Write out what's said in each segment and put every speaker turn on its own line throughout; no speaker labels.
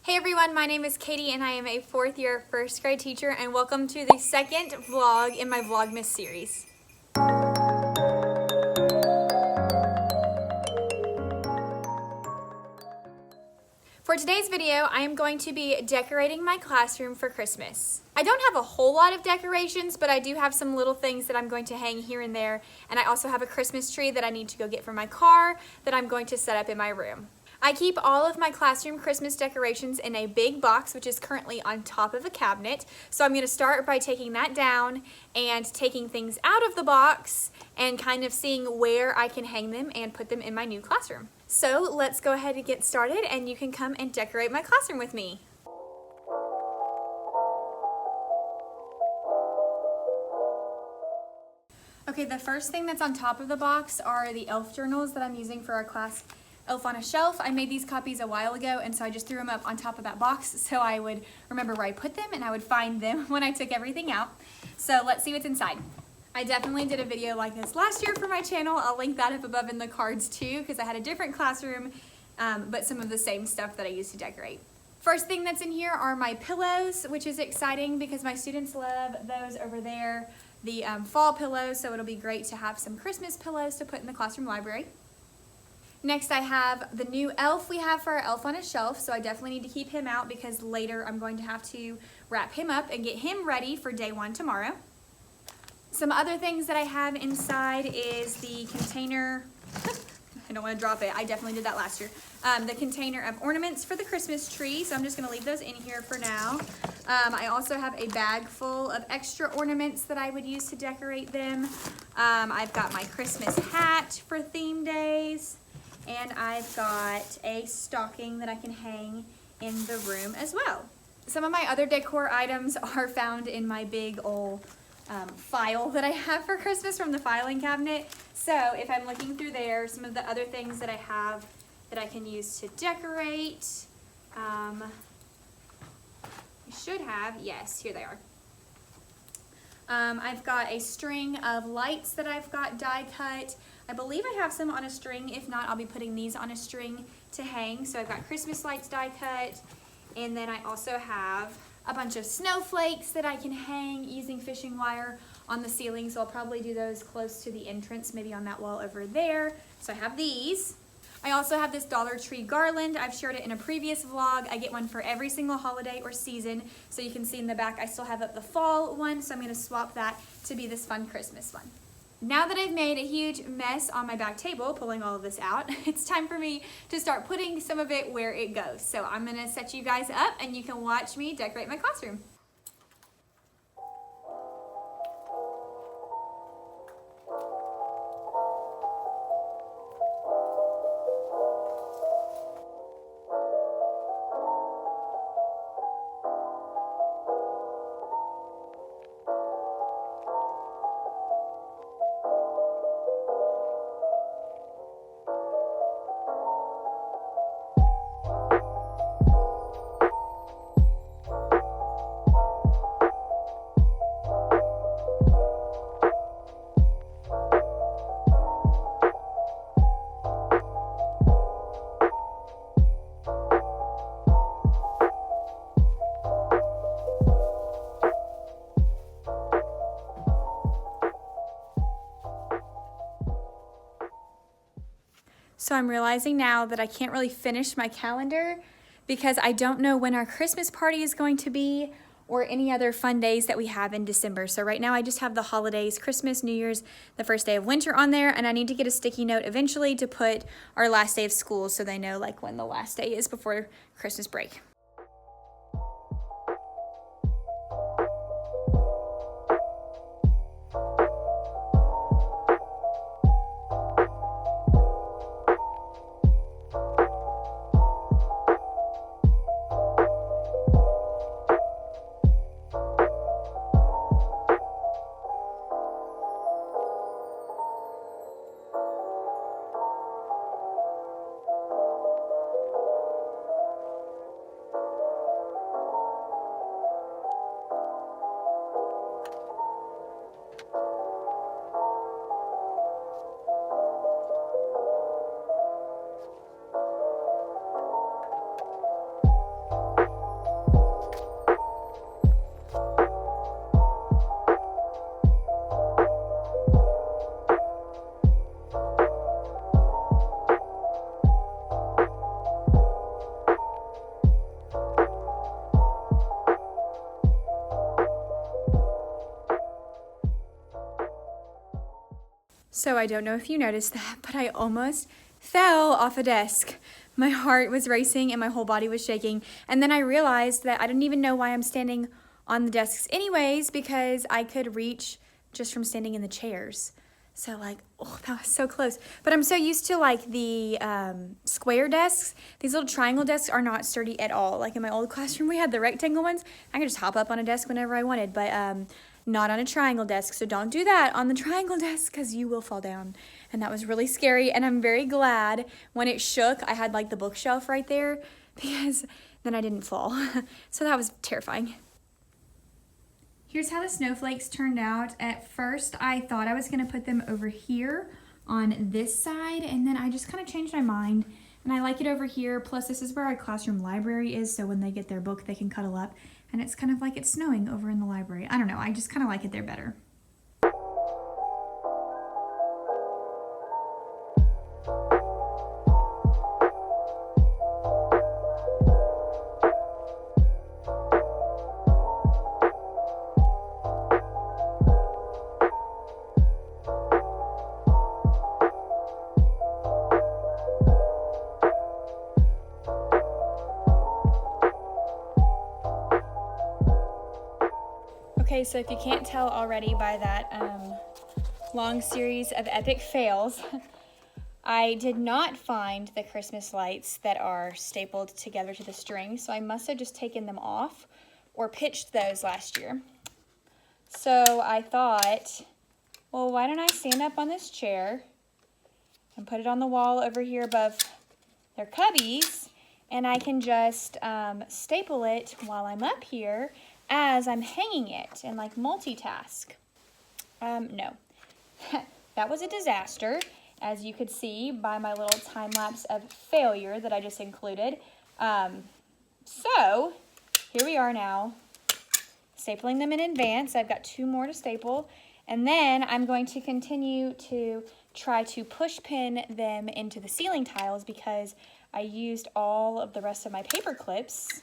Hey everyone, my name is Katie and I am a fourth year first grade teacher, and welcome to the second vlog in my Vlogmas series. For today's video, I am going to be decorating my classroom for Christmas. I don't have a whole lot of decorations, but I do have some little things that I'm going to hang here and there, and I also have a Christmas tree that I need to go get from my car that I'm going to set up in my room. I keep all of my classroom Christmas decorations in a big box, which is currently on top of a cabinet. So I'm going to start by taking that down and taking things out of the box and kind of seeing where I can hang them and put them in my new classroom. So let's go ahead and get started, and you can come and decorate my classroom with me. Okay, the first thing that's on top of the box are the elf journals that I'm using for our class Elf on a Shelf. I made these copies a while ago, and so I just threw them up on top of that box so I would remember where I put them and I would find them when I took everything out. So let's see what's inside. I definitely did a video like this last year for my channel. I'll link that up above in the cards too, because I had a different classroom, but some of the same stuff that I used to decorate. First thing that's in here are my pillows, which is exciting because my students love those over there, the fall pillows, so it'll be great to have some Christmas pillows to put in the classroom library. Next, I have the new elf we have for our Elf on a Shelf, so I definitely need to keep him out because later I'm going to have to wrap him up and get him ready for day one tomorrow. Some other things that I have inside is the container, I don't want to drop it, I definitely did that last year, the container of ornaments for the Christmas tree, so I'm just going to leave those in here for now. I also have a bag full of extra ornaments that I would use to decorate them. I've got my Christmas hat for theme days. And I've got a stocking that I can hang in the room as well. Some of my other decor items are found in my big old file that I have for Christmas from the filing cabinet. So if I'm looking through there, some of the other things that I have that I can use to decorate, I should have, yes, here they are. I've got a string of lights that I've got die cut. I believe I have some on a string. If not, I'll be putting these on a string to hang. So I've got Christmas lights die cut, and then I also have a bunch of snowflakes that I can hang using fishing wire on the ceiling. So I'll probably do those close to the entrance, maybe on that wall over there. So I have these. I also have this Dollar Tree garland. I've shared it in a previous vlog. I get one for every single holiday or season. So you can see in the back, I still have up the fall one. So I'm gonna swap that to be this fun Christmas one. Now that I've made a huge mess on my back table, pulling all of this out, it's time for me to start putting some of it where it goes. So I'm gonna set you guys up and you can watch me decorate my classroom. So I'm realizing now that I can't really finish my calendar because I don't know when our Christmas party is going to be or any other fun days that we have in December. So right now I just have the holidays, Christmas, New Year's, the first day of winter on there, and I need to get a sticky note eventually to put our last day of school so they know like when the last day is before Christmas break. So I don't know if you noticed that, but I almost fell off a desk. My heart was racing and my whole body was shaking. And then I realized that I didn't even know why I'm standing on the desks anyways, because I could reach just from standing in the chairs. So like, oh, that was so close. But I'm so used to like the square desks. These little triangle desks are not sturdy at all. Like in my old classroom, we had the rectangle ones. I could just hop up on a desk whenever I wanted, but not on a triangle desk. So don't do that on the triangle desk because you will fall down. And that was really scary. And I'm very glad when it shook, I had like the bookshelf right there because then I didn't fall. So that was terrifying. Here's how the snowflakes turned out. At first, I thought I was gonna put them over here on this side, and then I just kind of changed my mind, and I like it over here. Plus, this is where our classroom library is, so when they get their book, they can cuddle up, and it's kind of like it's snowing over in the library. I don't know, I just kind of like it there better. Okay, so if you can't tell already by that long series of epic fails, I did not find the Christmas lights that are stapled together to the string, so I must have just taken them off or pitched those last year. So I thought, well, why don't I stand up on this chair and put it on the wall over here above their cubbies, and I can just staple it while I'm up here as I'm hanging it and like multitask. No, that was a disaster, as you could see by my little time lapse of failure that I just included. So here we are now, stapling them in advance. I've got 2 more to staple, and then I'm going to continue to try to push pin them into the ceiling tiles because I used all of the rest of my paper clips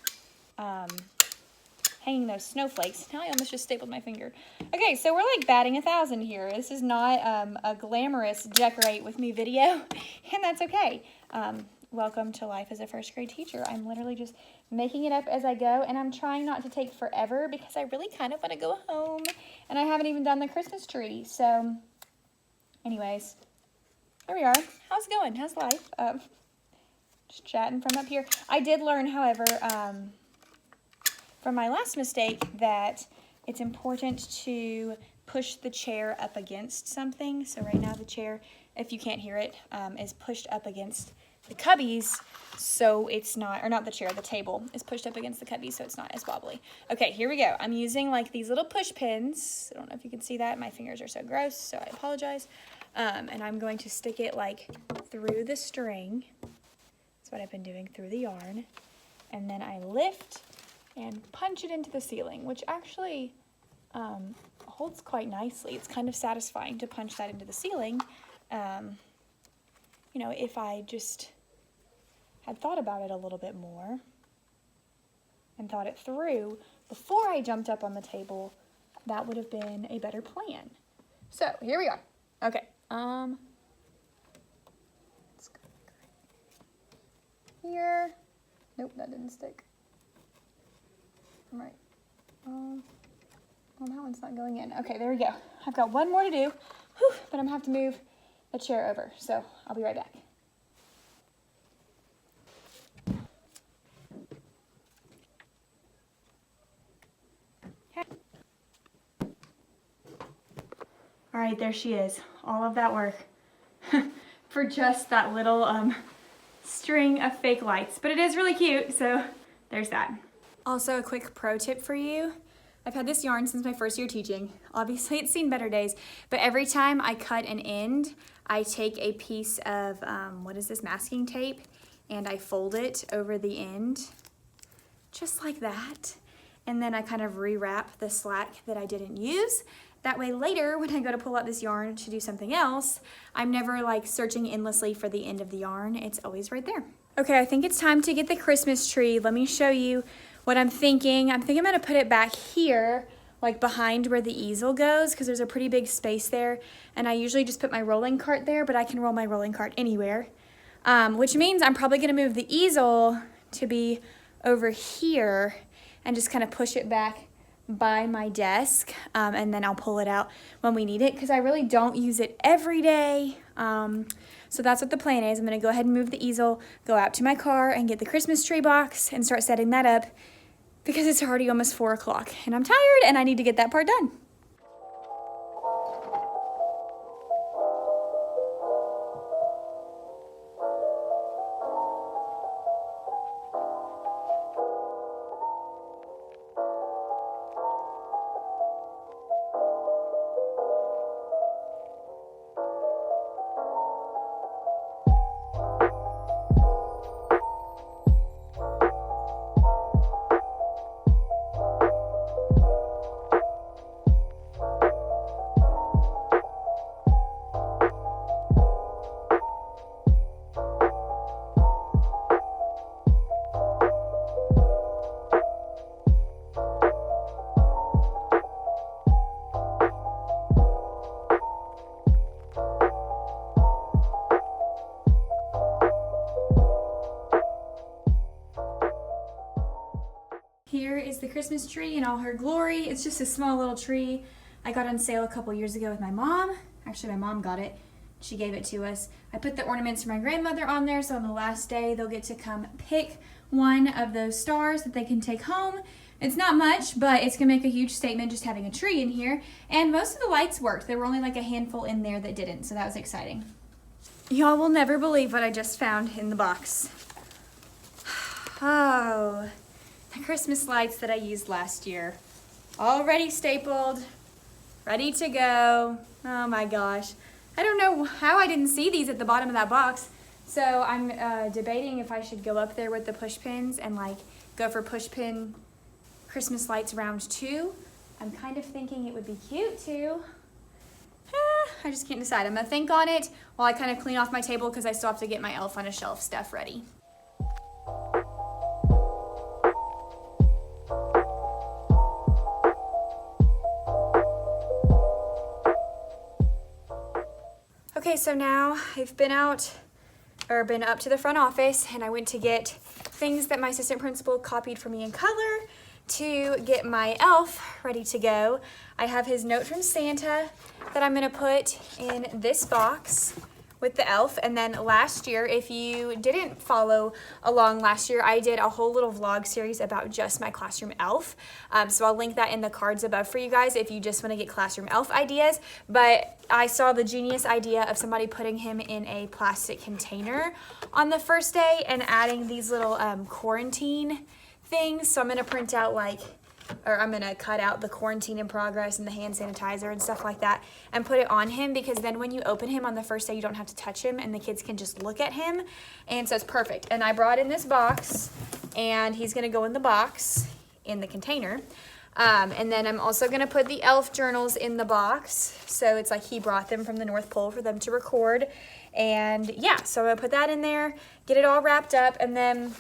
hanging those snowflakes. Now I almost just stapled my finger. Okay, so we're like batting 1,000 here. This is not a glamorous decorate with me video, and that's okay. Welcome to life as a first grade teacher. I'm literally just making it up as I go, and I'm trying not to take forever because I really kind of want to go home, and I haven't even done the Christmas tree. So anyways, there we are. How's it going? How's life? Just chatting from up here. I did learn, however, from my last mistake that it's important to push the chair up against something. So right now the chair, if you can't hear it, is pushed up against the cubbies, so it's not, or not the chair, the table is pushed up against the cubbies so it's not as wobbly. Okay, here we go. I'm using like these little push pins. I don't know if you can see that. My fingers are so gross, so I apologize. And I'm going to stick it like through the string. That's what I've been doing, through the yarn. And then I lift and punch it into the ceiling, which actually holds quite nicely. It's kind of satisfying to punch that into the ceiling. You know, if I just had thought about it a little bit more and thought it through before I jumped up on the table, that would have been a better plan. So here we are. Okay. Let's go here. Nope, that didn't stick. All right. Well, that one's not going in. Okay, there we go. I've got one more to do, but I'm gonna have to move the chair over, so I'll be right back. Okay. All right, there she is. All of that work for just that little string of fake lights, but it is really cute, so there's that. Also, a quick pro tip for you. I've had this yarn since my first year teaching. Obviously, it's seen better days, but every time I cut an end, I take a piece of, what is this, masking tape, and I fold it over the end, just like that. And then I kind of rewrap the slack that I didn't use. That way later, when I go to pull out this yarn to do something else, I'm never like searching endlessly for the end of the yarn. It's always right there. Okay, I think it's time to get the Christmas tree. Let me show you what I'm thinking. I'm thinking I'm gonna put it back here like behind where the easel goes because there's a pretty big space there, and I usually just put my rolling cart there, but I can roll my rolling cart anywhere, which means I'm probably gonna move the easel to be over here and just kind of push it back by my desk, and then I'll pull it out when we need it because I really don't use it every day. So that's what the plan is. I'm gonna go ahead and move the easel, go out to my car and get the Christmas tree box and start setting that up because it's already almost 4 o'clock and I'm tired and I need to get that part done. Here is the Christmas tree in all her glory. It's just a small little tree I got on sale a couple years ago with my mom. Actually, my mom got it. She gave it to us. I put the ornaments for my grandmother on there, so on the last day, they'll get to come pick one of those stars that they can take home. It's not much, but it's gonna make a huge statement just having a tree in here. And most of the lights worked. There were only like a handful in there that didn't, so that was exciting. Y'all will never believe what I just found in the box. Oh. The Christmas lights that I used last year. Already stapled, ready to go. Oh my gosh. I don't know how I didn't see these at the bottom of that box. So I'm debating if I should go up there with the push pins and like go for push pin Christmas lights round 2. I'm kind of thinking it would be cute too. I just can't decide. I'm gonna think on it while I kind of clean off my table because I still have to get my elf on a shelf stuff ready. Okay, so now I've been up to the front office and I went to get things that my assistant principal copied for me in color to get my elf ready to go. I have his note from Santa that I'm gonna put in this box with the elf. And then last year, if you didn't follow along last year, I did a whole little vlog series about just my classroom elf. So I'll link that in the cards above for you guys if you just wanna get classroom elf ideas. But I saw the genius idea of somebody putting him in a plastic container on the first day and adding these little quarantine things. So I'm gonna print out I'm gonna cut out the quarantine in progress and the hand sanitizer and stuff like that and put it on him, because then when you open him on the first day, you don't have to touch him and the kids can just look at him. And so it's perfect. And I brought in this box and he's gonna go in the box in the container. And then I'm also gonna put the elf journals in the box. So it's like he brought them from the North Pole for them to record. And yeah, so I'm gonna put that in there, get it all wrapped up, and then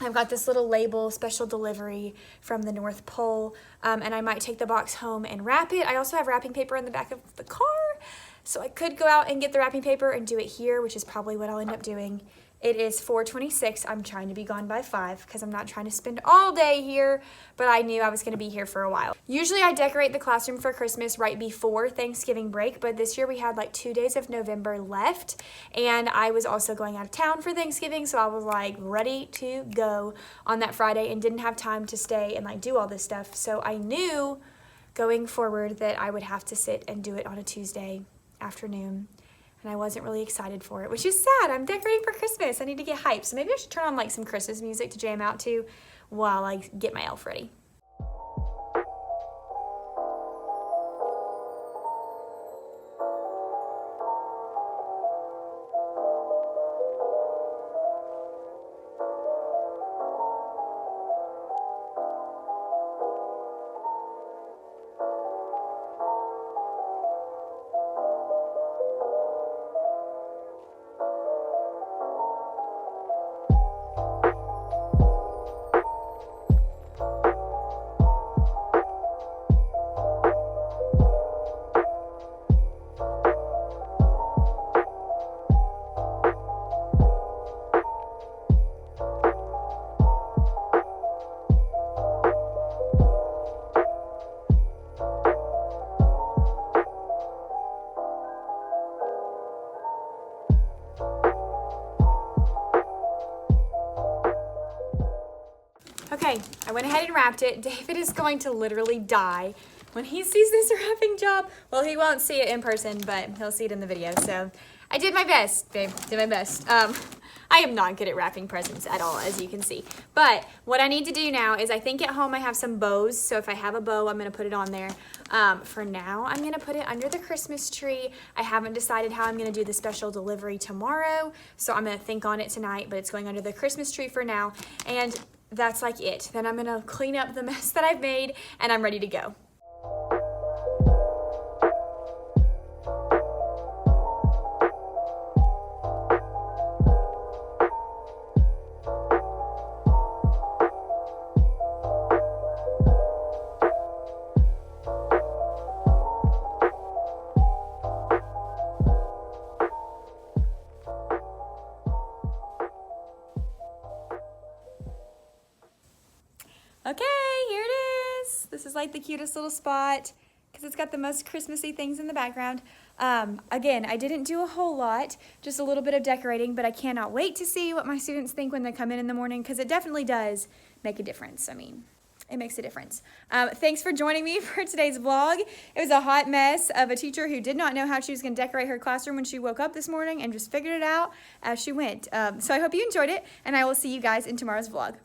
I've got this little label, special delivery from the North Pole, and I might take the box home and wrap it. I also have wrapping paper in the back of the car, so I could go out and get the wrapping paper and do it here, which is probably what I'll end up doing. It is 4:26. I'm trying to be gone by 5 because I'm not trying to spend all day here, but I knew I was going to be here for a while. Usually I decorate the classroom for Christmas right before Thanksgiving break, but this year we had like 2 days of November left, and I was also going out of town for Thanksgiving, so I was like ready to go on that Friday and didn't have time to stay and like do all this stuff. So I knew going forward that I would have to sit and do it on a Tuesday afternoon. And I wasn't really excited for it, which is sad. I'm decorating for Christmas. I need to get hyped. So maybe I should turn on like some Christmas music to jam out to while I get my elf ready. Okay, I went ahead and wrapped it. David is going to literally die when he sees this wrapping job. Well, he won't see it in person, but he'll see it in the video. So I did my best, babe, did my best. I am not good at wrapping presents at all, as you can see. But what I need to do now is I think at home I have some bows. So if I have a bow, I'm gonna put it on there. For now, I'm gonna put it under the Christmas tree. I haven't decided how I'm gonna do the special delivery tomorrow. So I'm gonna think on it tonight, but it's going under the Christmas tree for now. And that's like it. Then I'm gonna clean up the mess that I've made and I'm ready to go. Okay, here it is. This is like the cutest little spot because it's got the most Christmassy things in the background. Again, I didn't do a whole lot, just a little bit of decorating, but I cannot wait to see what my students think when they come in the morning because it definitely does make a difference. I mean, it makes a difference. Thanks for joining me for today's vlog. It was a hot mess of a teacher who did not know how she was going to decorate her classroom when she woke up this morning and just figured it out as she went. So I hope you enjoyed it, and I will see you guys in tomorrow's vlog.